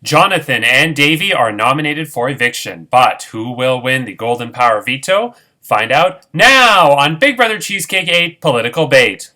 Jonathan and Davy are nominated for eviction, but who will win the Golden Power Veto? Find out now on Big Brother Cheesecake 8 Political Bait.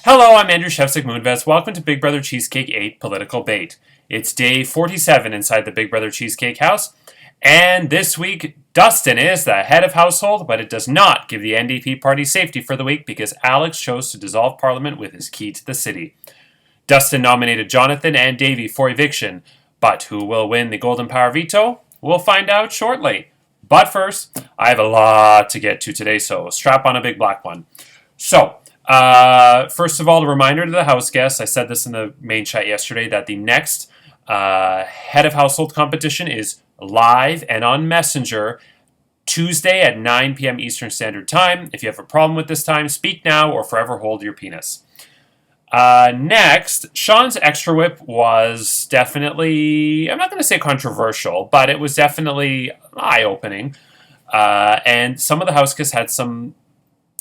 Hello, I'm Andrew Shevsik Moonves. Welcome to Big Brother Cheesecake 8 Political Bait. It's day 47 inside the Big Brother Cheesecake house, and this week, Dustin is the head of household, but it does not give the NDP party safety for the week because Alex chose to dissolve Parliament with his key to the city. Dustin nominated Jonathan and Davy for eviction, but who will win the Golden Power Veto? We'll find out shortly. But first, I have a lot to get to today, so strap on a big black one. First of all, a reminder to the house guests, I said this in the main chat yesterday, that the next head of household competition is live and on Messenger Tuesday at 9 p.m. Eastern Standard Time. If you have a problem with this time, speak now or forever hold your penis. Next, Sean's extra whip was definitely, I'm not going to say controversial, but it was definitely eye-opening. And some of the house guests had some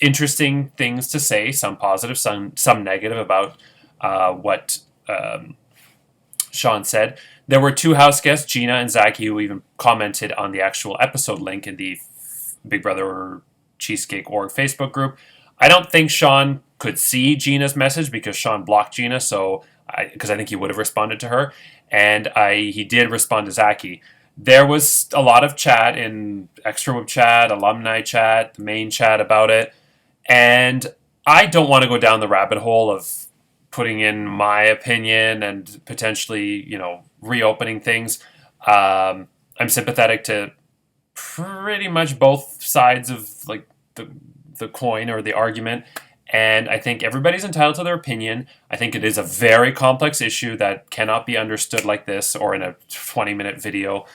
interesting things to say, some positive, some negative about what Sean said. There were two house guests, Gina and Zachy, who even commented on the actual episode link in the Big Brother Cheesecake org Facebook group. I don't think Sean could see Gina's message because Sean blocked Gina, because I think he would have responded to her, and he did respond to Zachy. There was a lot of chat in Extra Whip chat, alumni chat, the main chat about it. And I don't want to go down the rabbit hole of putting in my opinion and potentially, reopening things. I'm sympathetic to pretty much both sides of the coin or the argument. And I think everybody's entitled to their opinion. I think it is a very complex issue that cannot be understood like this or in a 20-minute video.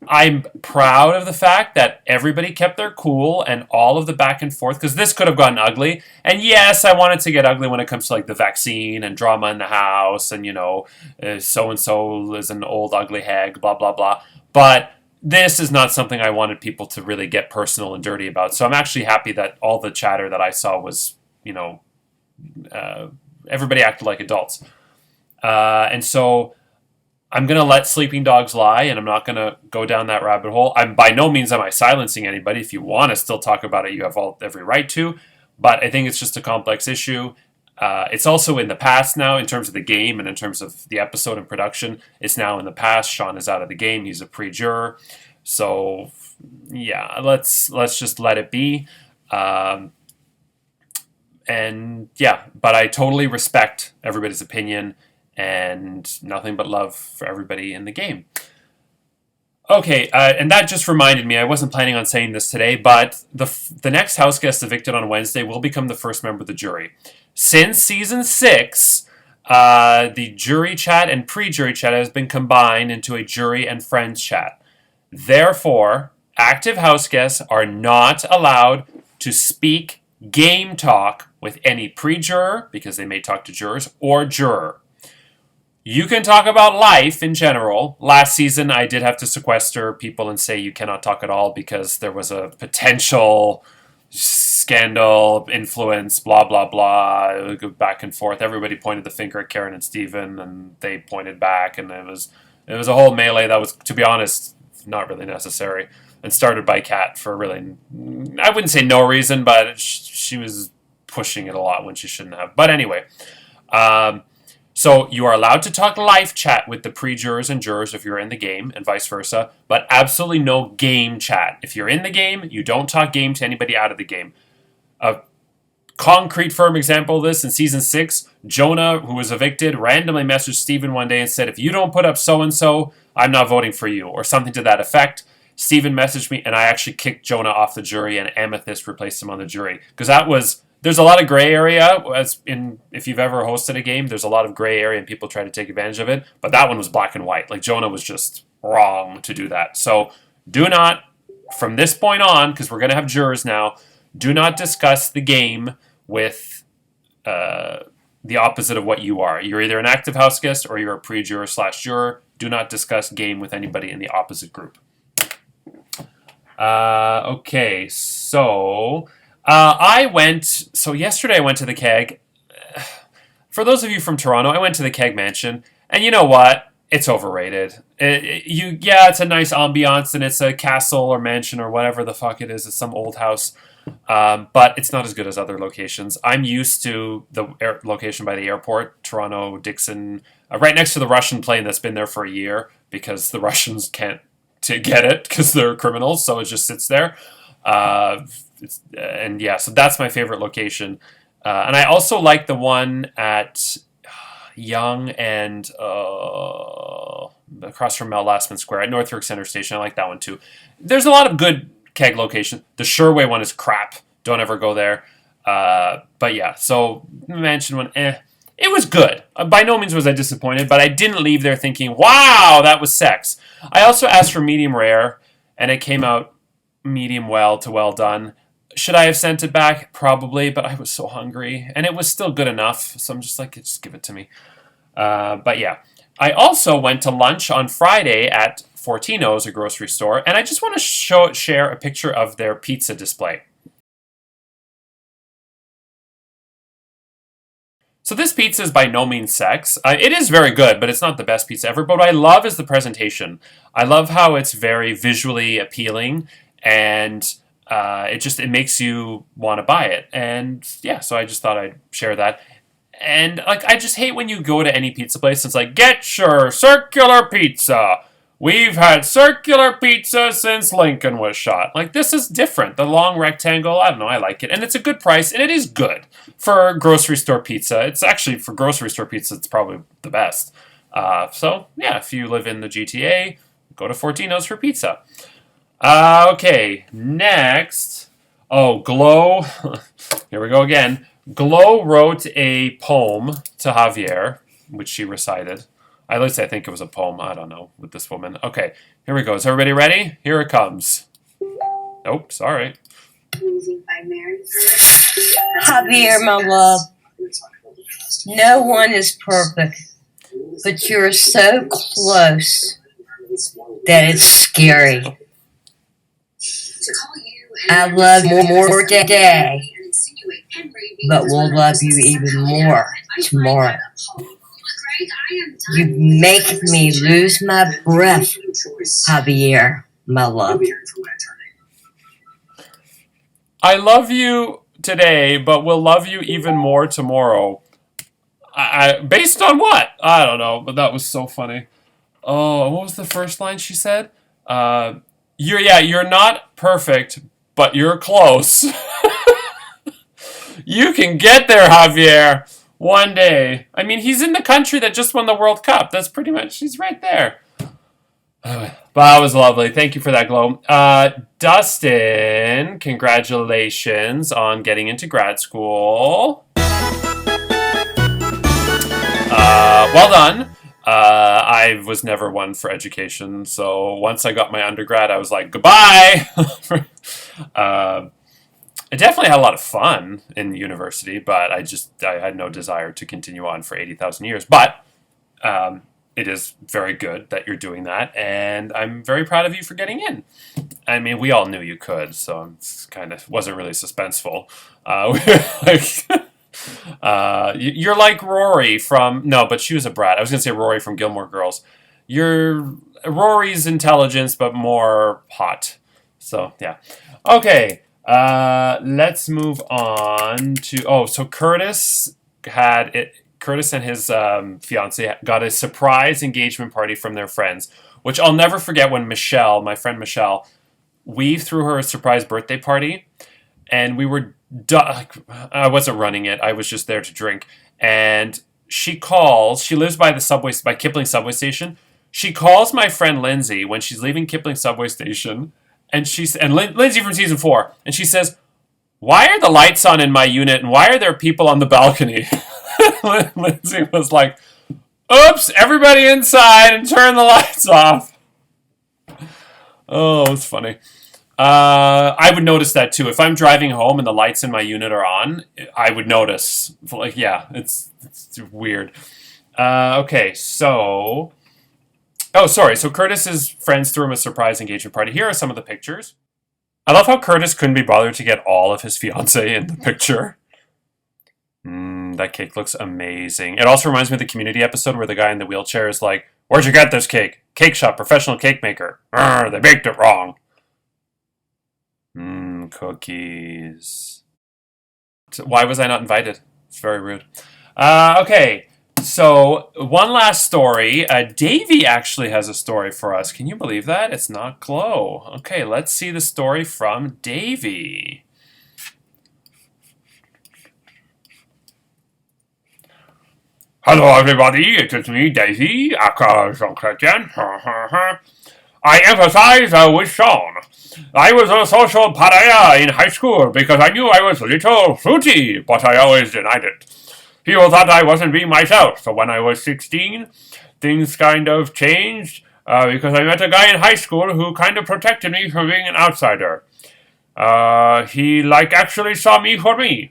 I'm proud of the fact that everybody kept their cool and all of the back and forth, because this could have gotten ugly. And yes, I want it to get ugly when it comes to the vaccine and drama in the house and, so-and-so is an old ugly hag, blah, blah, blah. But this is not something I wanted people to really get personal and dirty about. So I'm actually happy that all the chatter that I saw was, everybody acted like adults. And so I'm going to let sleeping dogs lie, and I'm not going to go down that rabbit hole. By no means am I silencing anybody. If you want to still talk about it, you have every right to. But I think it's just a complex issue. It's also in the past now in terms of the game and in terms of the episode and production. It's now in the past. Sean is out of the game. He's a pre-juror. So, yeah, let's just let it be. But I totally respect everybody's opinion. And nothing but love for everybody in the game. Okay, and that just reminded me, I wasn't planning on saying this today, but the next house guest evicted on Wednesday will become the first member of the jury. Since Season 6, the jury chat and pre-jury chat has been combined into a jury and friends chat. Therefore, active house guests are not allowed to speak game talk with any pre-juror, because they may talk to jurors, or juror. You can talk about life in general. Last season, I did have to sequester people and say you cannot talk at all because there was a potential scandal, influence, blah, blah, blah, go back and forth. Everybody pointed the finger at Karen and Steven, and they pointed back, and it was a whole melee that was, to be honest, not really necessary, and started by Kat for really, I wouldn't say no reason, but she was pushing it a lot when she shouldn't have. But anyway, so you are allowed to talk live chat with the pre-jurors and jurors if you're in the game, and vice versa, but absolutely no game chat. If you're in the game, you don't talk game to anybody out of the game. A concrete firm example of this, in Season 6, Jonah, who was evicted, randomly messaged Steven one day and said, if you don't put up so-and-so, I'm not voting for you, or something to that effect. Steven messaged me, and I actually kicked Jonah off the jury, and Amethyst replaced him on the jury. Because there's a lot of gray area, if you've ever hosted a game, there's a lot of gray area, and people try to take advantage of it. But that one was black and white. Like, Jonah was just wrong to do that. So do not, from this point on, because we're going to have jurors now, do not discuss the game with the opposite of what you are. You're either an active house guest or you're a pre-juror/juror. Do not discuss game with anybody in the opposite group. Okay, so yesterday I went to the Keg. For those of you from Toronto, I went to the Keg Mansion, and you know what? It's overrated. It's a nice ambiance, and it's a castle or mansion or whatever the fuck it is. It's some old house. But it's not as good as other locations. I'm used to the location by the airport, Toronto, Dixon, right next to the Russian plane that's been there for a year because the Russians can't get it because they're criminals, so it just sits there. So that's my favorite location. And I also like the one at Yonge and across from Mel Lastman Square at North York Centre Station. I like that one too. There's a lot of good Keg location. The Sherway one is crap. Don't ever go there. But yeah, so the Mansion one, it was good. By no means was I disappointed, but I didn't leave there thinking, wow, that was sex. I also asked for medium rare, and it came out medium well to well done. Should I have sent it back? Probably, but I was so hungry, and it was still good enough, so I'm just like, just give it to me. But yeah, I also went to lunch on Friday at Fortino's, a grocery store, and I just want to share a picture of their pizza display. So this pizza is by no means sex. It is very good, but it's not the best pizza ever. But what I love is the presentation. I love how it's very visually appealing, and it makes you want to buy it. And yeah, so I just thought I'd share that. And like, I just hate when you go to any pizza place, it's like, get your circular pizza. We've had circular pizza since Lincoln was shot. Like, this is different. The long rectangle, I don't know, I like it. And it's a good price, and it is good for grocery store pizza. It's actually, for grocery store pizza, it's probably the best. So, yeah, if you live in the GTA, go to Fortino's for pizza. Okay, next. Oh, Glow. Here we go again. Glow wrote a poem to Javier, which she recited. At least I think it was a poem. I don't know, with this woman. Okay, here we go. Is everybody ready? Here it comes. Nope, sorry. Javier, my love, no one is perfect, but you're so close that it's scary. I love you more today, but we'll love you even more tomorrow. You make me lose my breath, Javier, my love. I love you today, but we'll love you even more tomorrow. Based on what? I don't know, but that was so funny. Oh, what was the first line she said? You're not perfect, but you're close. You can get there, Javier. One day. I mean, he's in the country that just won the World Cup. That's pretty much, he's right there. But that was lovely. Thank you for that, Glow. Dustin, congratulations on getting into grad school. Well done. I was never one for education, so once I got my undergrad, I was like, goodbye. I definitely had a lot of fun in university, but I had no desire to continue on for 80,000 years. But it is very good that you're doing that, and I'm very proud of you for getting in. I mean, we all knew you could, so it kind of wasn't really suspenseful. You're like Rory from... No, but she was a brat. I was going to say Rory from Gilmore Girls. You're Rory's intelligence, but more hot. So, yeah. Okay. Let's move on to... so Curtis and his fiance got a surprise engagement party from their friends, which I'll never forget when Michelle, my friend Michelle, we threw her a surprise birthday party, and we were... I wasn't running it. I was just there to drink. And she lives by by Kipling subway station. She calls my friend Lindsay when she's leaving Kipling subway station, and Lindsay from season 4, and she says, "Why are the lights on in my unit, and why are there people on the balcony?" Lindsay was like, "Oops, everybody inside and turn the lights off." Oh, it's funny. I would notice that too. If I'm driving home and the lights in my unit are on, I would notice. Like, yeah, it's weird. Okay, so... Oh, sorry. So Curtis's friends threw him a surprise engagement party. Here are some of the pictures. I love how Curtis couldn't be bothered to get all of his fiancée in the picture. That cake looks amazing. It also reminds me of the Community episode where the guy in the wheelchair is like, "Where'd you get this cake? Cake shop, professional cake maker. They baked it wrong." Cookies. Why was I not invited? It's very rude. Okay, so one last story. Davey actually has a story for us. Can you believe that? It's not Chloe. Okay, let's see the story from Davey. Hello everybody, it is me, Davey, aka Jean Chrétien. I emphasize with Sean. I was a social pariah in high school because I knew I was a little fruity, but I always denied it. People thought I wasn't being myself, so when I was 16, things kind of changed because I met a guy in high school who kind of protected me from being an outsider. He actually saw me for me.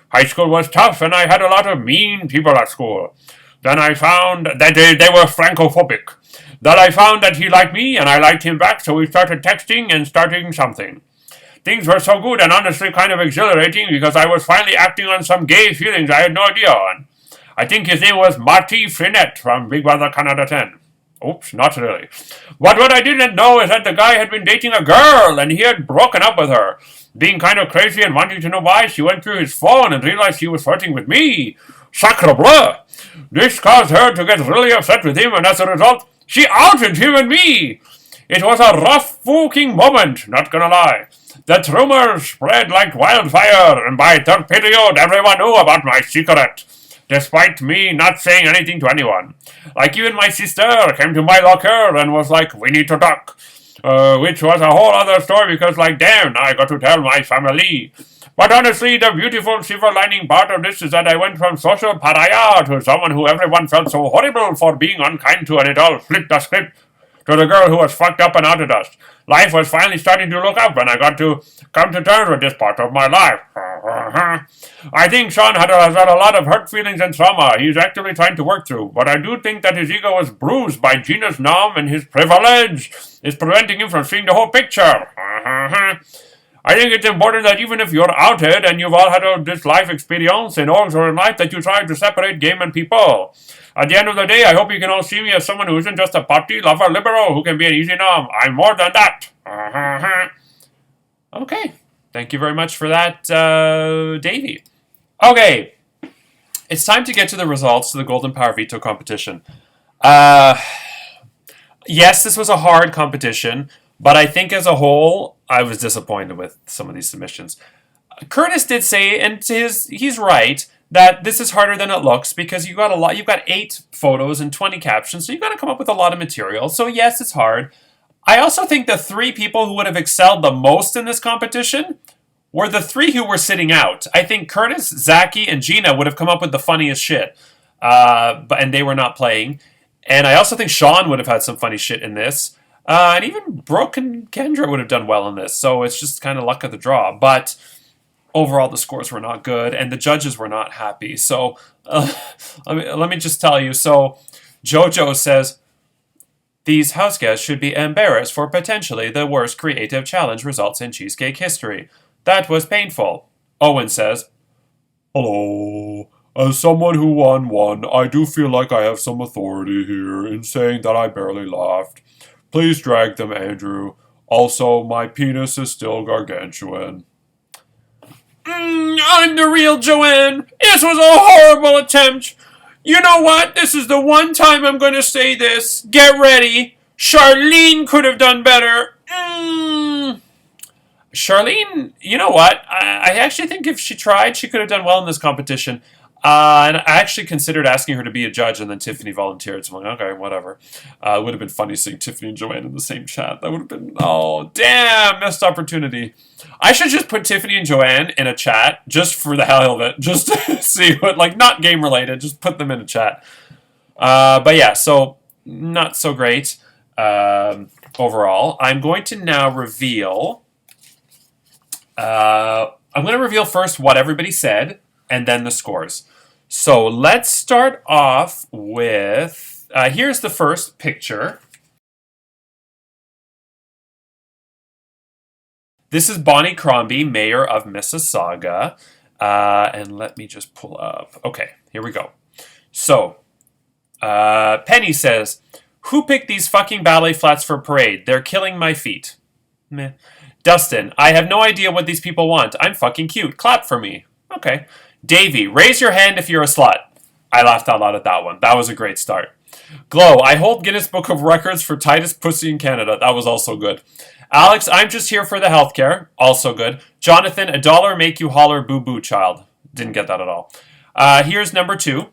High school was tough, and I had a lot of mean people at school. Then I found that they were Francophobic. Then I found that he liked me, and I liked him back, so we started texting and starting something. Things were so good and honestly kind of exhilarating because I was finally acting on some gay feelings I had no idea on. I think his name was Marty Frenette from Big Brother Canada 10. Oops, not really. But what I didn't know is that the guy had been dating a girl, and he had broken up with her. Being kind of crazy and wanting to know why, she went through his phone and realized he was flirting with me. Sacre bleu! This caused her to get really upset with him, and as a result, she outed him and me. It was a rough fucking moment, not gonna lie. That rumors spread like wildfire, and by third period, everyone knew about my secret, despite me not saying anything to anyone. Like, even my sister came to my locker and was like, "We need to talk." Which was a whole other story because, damn, now I got to tell my family. But honestly, the beautiful silver lining part of this is that I went from social pariah to someone who everyone felt so horrible for being unkind to, and it all flipped the script to the girl who was fucked up and outed us. Life was finally starting to look up, and I got to come to terms with this part of my life. I think Sean has had a lot of hurt feelings and trauma he's actively trying to work through, but I do think that his ego was bruised by Gina's nom, and his privilege is preventing him from seeing the whole picture. I think it's important that even if you're outed and you've all had this life experience in orgs or in life, that you try to separate game and people. At the end of the day, I hope you can all see me as someone who isn't just a party lover liberal who can be an easy nom. I'm more than that. Okay. Thank you very much for that, Davey. Okay. It's time to get to the results to the Golden Power Veto competition. Yes, this was a hard competition, but I think as a whole, I was disappointed with some of these submissions. Curtis did say, and he's right, that this is harder than it looks because you've got 8 photos and 20 captions, so you've got to come up with a lot of material. So yes, it's hard. I also think the 3 people who would have excelled the most in this competition were the 3 who were sitting out. I think Curtis, Zachy, and Gina would have come up with the funniest shit, and they were not playing. And I also think Sean would have had some funny shit in this. And even Brooke and Kendra would have done well in this. So it's just kind of luck of the draw. But overall, the scores were not good, and the judges were not happy. So let me just tell you. So JoJo says, "These house guests should be embarrassed for potentially the worst creative challenge results in cheesecake history. That was painful." Owen says, "Hello. As someone who won one, I do feel like I have some authority here in saying that I barely laughed. Please drag them, Andrew. Also, my penis is still gargantuan." I'm the real Joanne. This was a horrible attempt. You know what? This is the one time I'm going to say this. Get ready. Charlene could have done better. Charlene, you know what? I actually think if she tried, she could have done well in this competition. And I actually considered asking her to be a judge, and then Tiffany volunteered. So I'm like, okay, whatever. It would have been funny seeing Tiffany and Joanne in the same chat. That would have been, oh, damn, missed opportunity. I should just put Tiffany and Joanne in a chat just for the hell of it. Just to see what, like, not game related, just put them in a chat. But yeah, so not so great overall. I'm going to now reveal. I'm going to reveal first what everybody said, and then the scores. So let's start off with, here's the first picture. This is Bonnie Crombie, mayor of Mississauga. And let me just pull up. Okay, here we go. So, Penny says, who picked these fucking ballet flats for a parade? They're killing my feet. Meh. Dustin, I have no idea what these people want. I'm fucking cute. Clap for me. Okay. Davey, raise your hand if you're a slut. I laughed out loud at that one. That was a great start. Glow, I hold Guinness Book of Records for tightest pussy in Canada. That was also good. Alex, I'm just here for the healthcare. Also good. Jonathan, $1 make you holler boo boo child. Didn't get that at all. Here's number 2.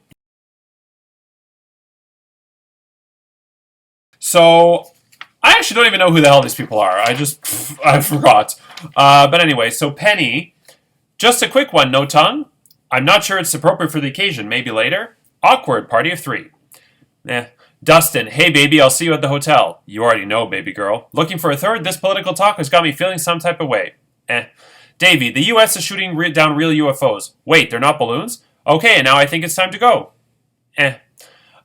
So, I actually don't even know who the hell these people are. I forgot. But anyway, so Penny, just a quick one, no tongue. I'm not sure it's appropriate for the occasion. Maybe later. Awkward, party of 3. Dustin, hey baby, I'll see you at the hotel. You already know, baby girl. Looking for a third? This political talk has got me feeling some type of way. Davey, the US is shooting down real UFOs. Wait, they're not balloons? Okay, and now I think it's time to go.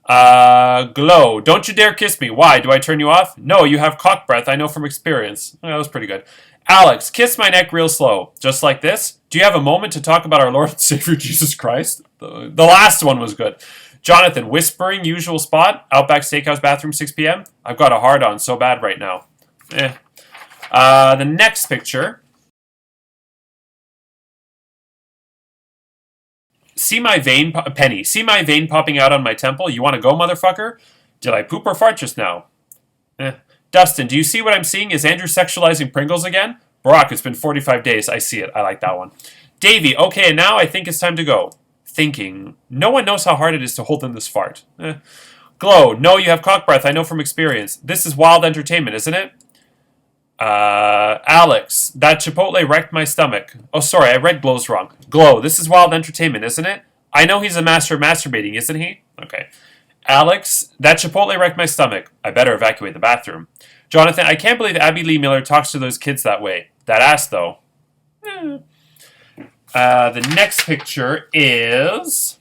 Glow, don't you dare kiss me. Why? Do I turn you off? No, you have cock breath. I know from experience. That was pretty good. Alex, kiss my neck real slow. Just like this? Do you have a moment to talk about our Lord and Savior Jesus Christ? The last one was good. Jonathan, whispering, usual spot. Outback Steakhouse bathroom, 6 p.m. I've got a hard-on so bad right now. The next picture. See my vein, Penny. See my vein popping out on my temple? You want to go, motherfucker? Did I poop or fart just now? Dustin, do you see what I'm seeing? Is Andrew sexualizing Pringles again? Brock, it's been 45 days. I see it. I like that one. Davey, okay, and now I think it's time to go. Thinking. No one knows how hard it is to hold in this fart. Glow, no, you have cock breath. I know from experience. This is wild entertainment, isn't it? Alex, that Chipotle wrecked my stomach. Oh, sorry, I read Glow's wrong. Glow, this is wild entertainment, isn't it? I know he's a master of masturbating, isn't he? Okay. Alex, that Chipotle wrecked my stomach. I better evacuate the bathroom. Jonathan, I can't believe Abby Lee Miller talks to those kids that way. That ass, though. The next picture is...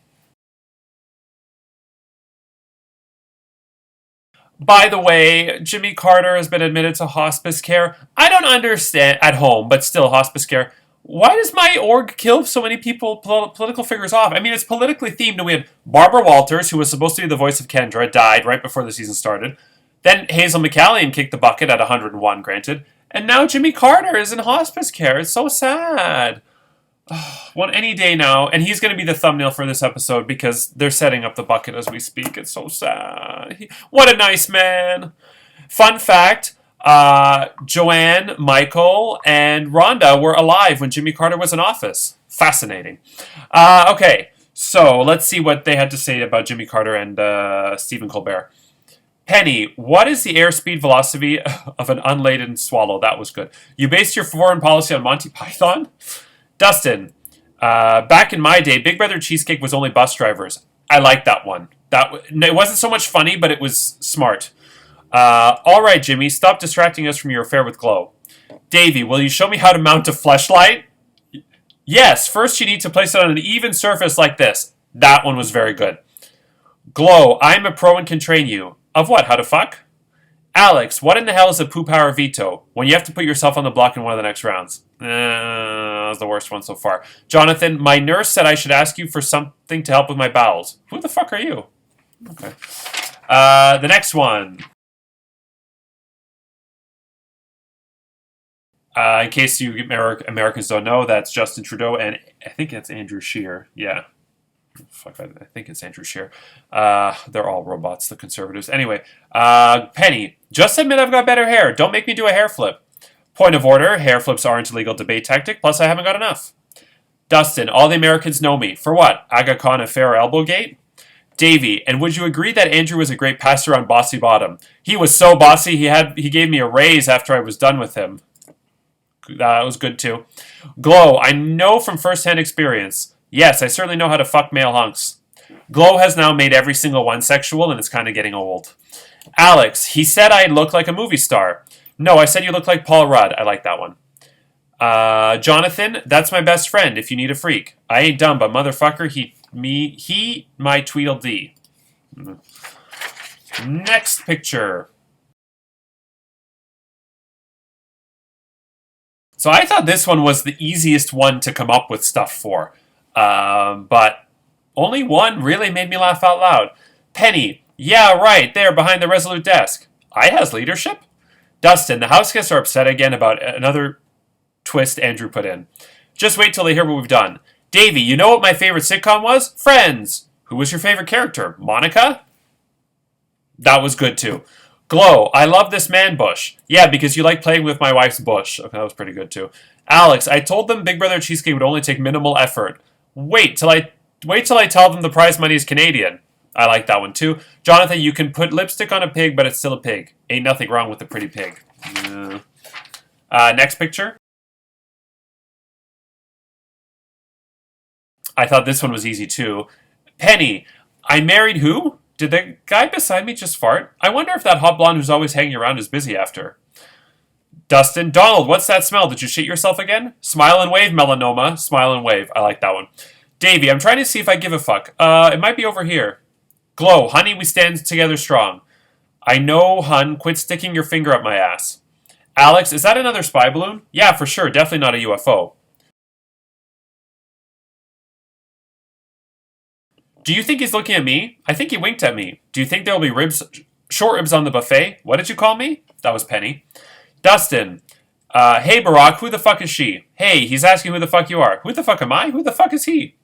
By the way, Jimmy Carter has been admitted to hospice care. I don't understand, at home, but still hospice care. Why does my org kill so many people, political figures off? I mean, it's politically themed, and we had Barbara Walters, who was supposed to be the voice of Kendra, died right before the season started. Then Hazel McCallion kicked the bucket at 101, granted. And now Jimmy Carter is in hospice care. It's so sad. Well, any day now, and he's going to be the thumbnail for this episode because they're setting up the bucket as we speak. It's so sad. What a nice man. Fun fact, Joanne, Michael, and Rhonda were alive when Jimmy Carter was in office. Fascinating. Okay, so let's see what they had to say about Jimmy Carter and Stephen Colbert. Penny, what is the airspeed velocity of an unladen swallow? That was good. You based your foreign policy on Monty Python? Dustin, back in my day, Big Brother Cheesecake was only bus drivers. I like that one. It wasn't so much funny, but it was smart. All right, Jimmy, stop distracting us from your affair with Glow. Davey, will you show me how to mount a fleshlight? Yes, first you need to place it on an even surface like this. That one was very good. Glow, I'm a pro and can train you. Of what, how to fuck? Alex, what in the hell is a poo power veto? When you have to put yourself on the block in one of the next rounds. That was the worst one so far. Jonathan, my nurse said I should ask you for something to help with my bowels. Who the fuck are you? Okay. The next one. In case you Americans don't know, that's Justin Trudeau, and I think that's Andrew Scheer. Yeah. Fuck, I think it's Andrew Scheer. They're all robots, the conservatives. Anyway, Penny, just admit I've got better hair. Don't make me do a hair flip. Point of order, hair flips aren't a legal debate tactic, plus I haven't got enough. Dustin, all the Americans know me. For what? Aga Khan affair elbowgate? Davey, and would you agree that Andrew was a great passer on Bossy Bottom? He was so bossy, he gave me a raise after I was done with him. That was good too. Glow, I know from first-hand experience. Yes, I certainly know how to fuck male hunks. Glow has now made every single one sexual, and it's kind of getting old. Alex, he said I look like a movie star. No, I said you look like Paul Rudd. I like that one. Jonathan, that's my best friend if you need a freak. I ain't dumb, but motherfucker, he my Tweedledee. Next picture. So I thought this one was the easiest one to come up with stuff for. But only one really made me laugh out loud. Penny, yeah, right, there behind the Resolute desk. I has leadership? Dustin, the house guests are upset again about another twist Andrew put in. Just wait till they hear what we've done. Davey, you know what my favorite sitcom was? Friends. Who was your favorite character? Monica? That was good too. Glow, I love this man bush. Yeah, because you like playing with my wife's bush. Okay, that was pretty good too. Alex, I told them Big Brother Cheesecake would only take minimal effort. Wait till I tell them the prize money is Canadian. I like that one too. Jonathan, you can put lipstick on a pig, but it's still a pig. Ain't nothing wrong with a pretty pig. Next picture. I thought this one was easy too. Penny, I married who? Did the guy beside me just fart? I wonder if that hot blonde who's always hanging around is busy after. Dustin, Donald, what's that smell? Did you shit yourself again? Smile and wave, melanoma. Smile and wave. I like that one. Davey, I'm trying to see if I give a fuck. It might be over here. Glow, honey, we stand together strong. I know, hun. Quit sticking your finger up my ass. Alex, is that another spy balloon? Yeah, for sure. Definitely not a UFO. Do you think he's looking at me? I think he winked at me. Do you think there will be short ribs on the buffet? What did you call me? That was Penny. Dustin. Hey, Barack, who the fuck is she? Hey, he's asking who the fuck you are. Who the fuck am I? Who the fuck is he?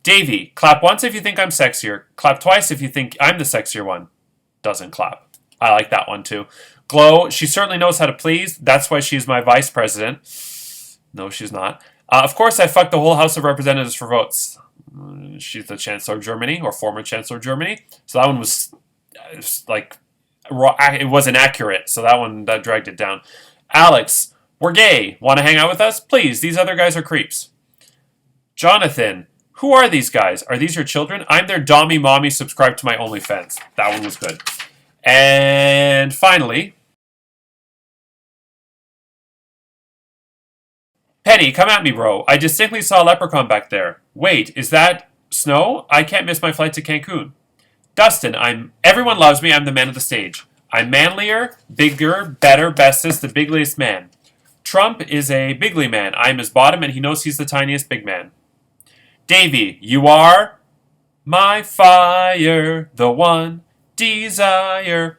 Davey, clap once if you think I'm sexier. Clap twice if you think I'm the sexier one. Doesn't clap. I like that one too. Glow, she certainly knows how to please. That's why she's my vice president. No, she's not. Of course, I fucked the whole House of Representatives for votes. She's the Chancellor of Germany, or former Chancellor of Germany. So that one was like, it wasn't accurate. So that dragged it down. Alex, we're gay. Want to hang out with us? Please, these other guys are creeps. Jonathan, who are these guys? Are these your children? I'm their dommy mommy subscribed to my OnlyFans. That one was good. And finally, Penny, come at me, bro. I distinctly saw a leprechaun back there. Wait, is that snow? I can't miss my flight to Cancun. Dustin, everyone loves me. I'm the man of the stage. I'm manlier, bigger, better, bestest, the bigliest man. Trump is a bigly man. I'm his bottom, and he knows he's the tiniest big man. Davey, you are my fire, the one desire.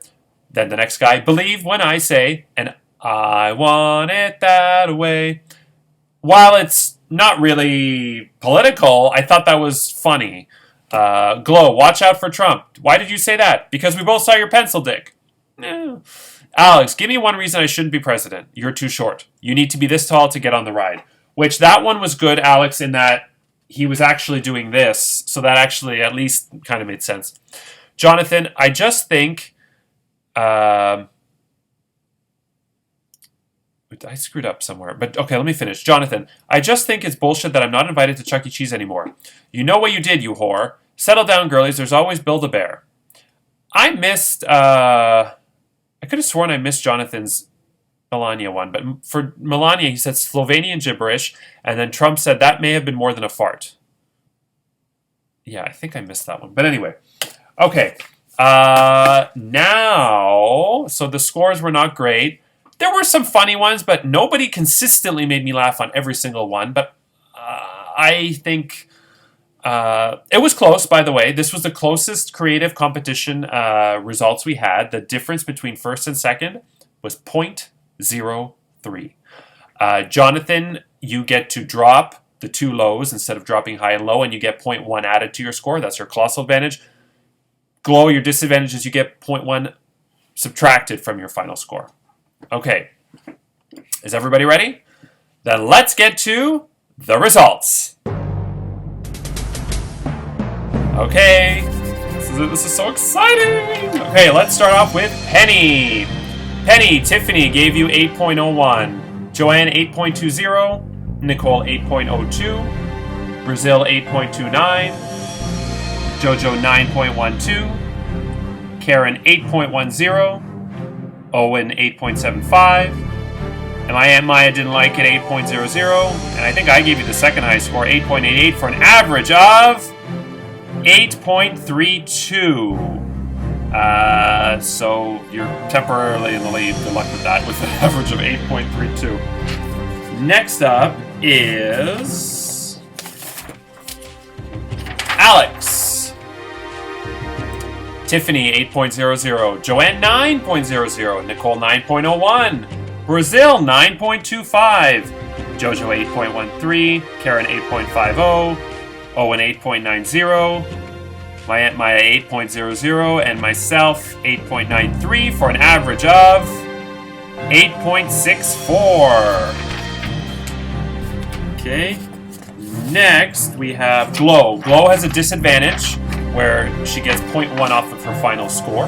Then the next guy, believe when I say, and I want it that way. While it's not really political, I thought that was funny. Glow, watch out for Trump. Why did you say that? Because we both saw your pencil dick. Alex, give me one reason I shouldn't be president. You're too short. You need to be this tall to get on the ride. Which, that one was good, Alex, in that he was actually doing this. So that actually at least kind of made sense. Jonathan, I just think... I screwed up somewhere. But okay, let me finish. Jonathan, I just think it's bullshit that I'm not invited to Chuck E. Cheese anymore. You know what you did, you whore. Settle down, girlies. There's always Build-A-Bear. I missed... I could have sworn I missed Jonathan's Melania one. But for Melania, he said Slovenian gibberish. And then Trump said that may have been more than a fart. Yeah, I think I missed that one. But anyway. Okay. Now... So the scores were not great. There were some funny ones, but nobody consistently made me laugh on every single one. But I think it was close, by the way. This was the closest creative competition results we had. The difference between first and second was 0.03. Jonathan, you get to drop the two lows instead of dropping high and low, and you get 0.1 added to your score. That's your colossal advantage. Glow, your disadvantage is you get 0.1 subtracted from your final score. Okay, is everybody ready? Then let's get to the results. Okay, this is so exciting. Okay, let's start off with Penny. Penny, Tiffany gave you 8.01. Joanne, 8.20. Nicole, 8.02. Brazil, 8.29. Jojo, 9.12. Karen, 8.10. Owen, 8.75. And my Aunt Maya didn't like it, 8.00. And I think I gave you the second high score, 8.88, for an average of 8.32. So you're temporarily in the lead. Good luck with that, with an average of 8.32. Next up is Alex. Tiffany, 8.00. Joanne, 9.00. Nicole, 9.01. Brazil, 9.25. Jojo, 8.13. Karen, 8.50. Owen, 8.90. My Aunt Maya, 8.00. And myself, 8.93, for an average of 8.64. Okay. Next, we have Glow. Glow has a disadvantage where she gets 0.1 off of her final score.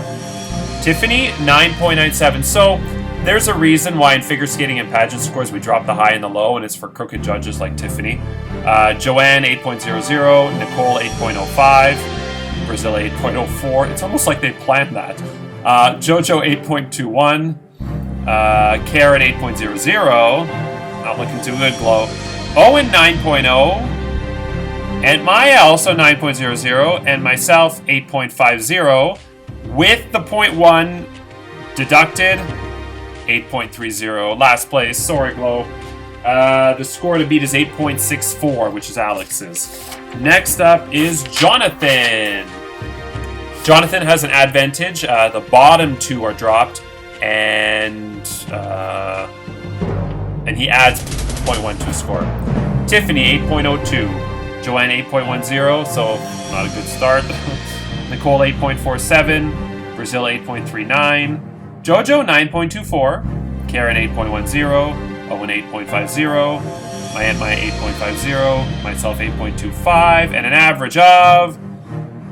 Tiffany, 9.97. So there's a reason why in figure skating and pageant scores we drop the high and the low, and it's for crooked judges like Tiffany. Joanne, 8.00. Nicole, 8.05. Brazil, 8.04. It's almost like they planned that. Jojo, 8.21. Karen, 8.00. Not looking too good, Glow. Owen, 9.0. And Maya, also 9.00. And myself, 8.50. With the 0.1 deducted, 8.30. Last place. Sorry, Glow. The score to beat is 8.64, which is Alex's. Next up is Jonathan. Jonathan has an advantage. The bottom two are dropped, and he adds 0.1 to his score. Tiffany, 8.02. Joanne, 8.10, so not a good start. Nicole, 8.47. Brazil, 8.39. Jojo, 9.24. Karen, 8.10. Owen, 8.50. My Aunt Maya, 8.50. Myself, 8.25. And an average of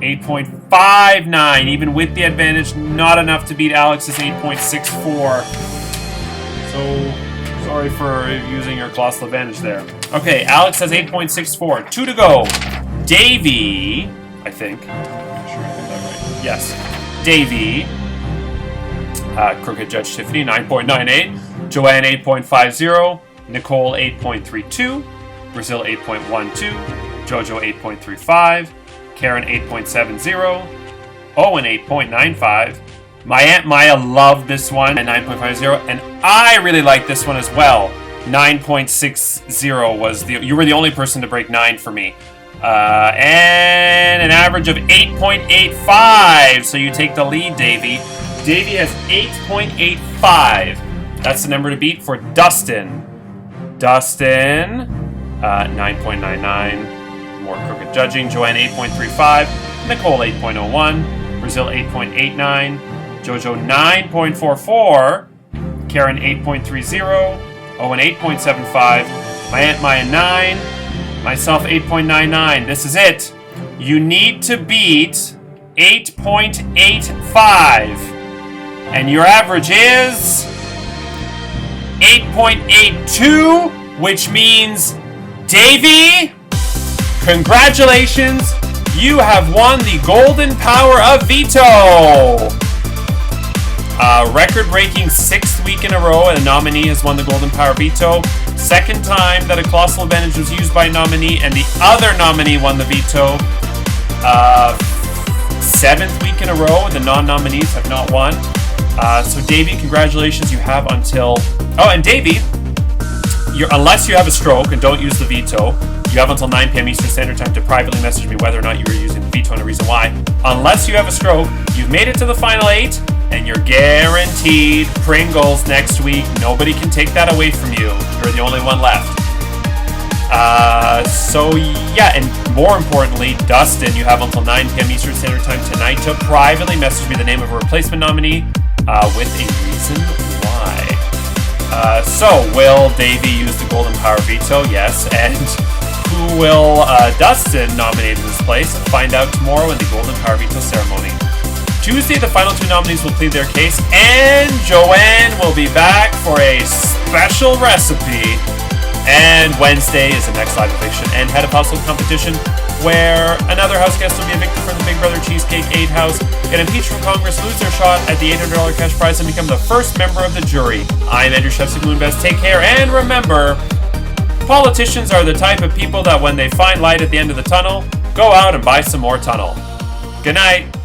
8.59. Even with the advantage, not enough to beat Alex's 8.64. So, sorry for using your colossal advantage there. Okay, Alex has 8.64. 2 to go. Davey, I think. I'm sure I got that right. Yes. Davey. Crooked Judge Tiffany, 9.98. Joanne, 8.50. Nicole, 8.32. Brazil, 8.12. Jojo, 8.35. Karen, 8.70. Owen, 8.95. My Aunt Maya loved this one at 9.50, and I really like this one as well. 9.60 was you were the only person to break 9 for me. And an average of 8.85. So you take the lead, Davey. Davey has 8.85. That's the number to beat for Dustin. Dustin, 9.99. More crooked judging. Joanne, 8.35. Nicole, 8.01. Brazil, 8.89. Jojo, 9.44. Karen, 8.30. Owen, 8.75. My Aunt Maya, 9. Myself, 8.99. This is it. You need to beat 8.85. And your average is 8.82, which means, Davey, congratulations, you have won the Golden Power of Veto! Record-breaking 6th week in a row, and a nominee has won the Golden Power Veto. Second time that a colossal advantage was used by a nominee, and the other nominee won the veto. 7th week in a row, the non-nominees have not won. So Davey, congratulations, you have until... Oh, and Davey, unless you have a stroke and don't use the veto, you have until 9 p.m. Eastern Standard Time to privately message me whether or not you were using the veto and a reason why. Unless you have a stroke, you've made it to the final 8, and you're guaranteed Pringles next week. Nobody can take that away from you. You're the only one left. So yeah, and more importantly, Dustin, you have until 9 p.m. Eastern Standard Time tonight to privately message me the name of a replacement nominee with a reason why. So will Davey use the Golden Power Veto? Yes. And who will Dustin nominate in this place? Find out tomorrow in the Golden Power Veto ceremony. Tuesday, the final 2 nominees will plead their case, and Joanne will be back for a special recipe. And Wednesday is the next live eviction and head of household competition, where another house guest will be evicted from the Big Brother Cheesecake 8 house, get impeached from Congress, lose their shot at the $800 cash prize, and become the first member of the jury. I'm Andrew Shevsik Moonbest. Take care, and remember, politicians are the type of people that when they find light at the end of the tunnel, go out and buy some more tunnel. Good night.